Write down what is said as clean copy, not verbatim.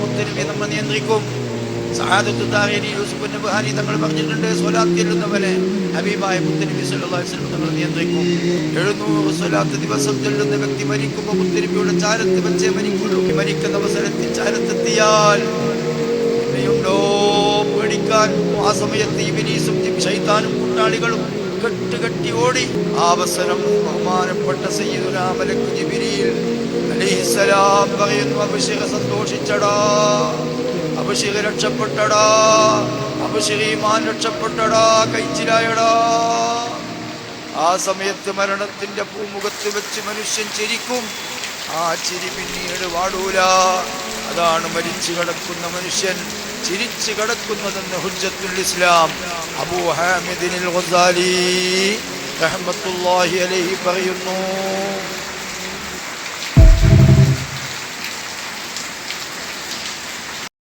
മുത്തനബി നമ്മൾ നിയന്ത്രിക്കും. സഹാദത്തു ദാരീനി യൂസുഫ് നബ്ഹാനി തങ്ങൾ പറഞ്ഞിട്ടുണ്ട്, സ്വലാത്ത് ചൊല്ലുന്നവനെ ഹബീബായ മുത്തനബി സല്ലല്ലാഹു അലൈഹി വസല്ലം തങ്ങൾ നിയന്ത്രിക്കും. 700 സ്വലാത്ത് ദിവസം ചൊല്ലുന്ന വ്യക്തി മരിക്കുമ്പോൾ മുത്തനബിയുടെ ചാരത്ത് വെച്ചേ മരിക്കുള്ളൂ. മരിക്കുന്ന അവസരത്തിൽ ചാരത്തെത്തിയാൽ പിന്നെയുണ്ടോ പേടിക്കാൻ? ആ സമയത്ത് ഇബ്ലീസും ശൈത്താനും കൂട്ടാളികളും കെട്ടി ഓടി. ആ അവസരം ബഹുമാനപ്പെട്ട സയ്യിദുനാ മലക്ക് ജിബ്രീൽ അലൈഹിസ്സലാം പറയുന്നു, അബ്ശിർ, സന്തോഷിച്ചടാ, അബ്ശിർ, രക്ഷപ്പെട്ടടാ, അബ്ശിർ, ഈമാൻ രക്ഷപ്പെട്ടടാ, കഴിച്ചിലായടാ. ആ സമയത്ത് മരണത്തിന്റെ പൂമുഖത്ത് വെച്ച് മനുഷ്യൻ ചിരിക്കും. ആ ചിരി പിന്നീട് വാടൂല. അതാണ് മരിച്ചു കിടക്കുന്ന മനുഷ്യൻ ചിരിച്ചു കിടക്കുന്നതെന്ന് ഹുജ്ജത്തുൽ ഇസ്ലാം അബൂ ഹാമിദിൻ അൽ ഗസാലി റഹ്മത്തുള്ളാഹി അലൈഹി പറയുന്നു.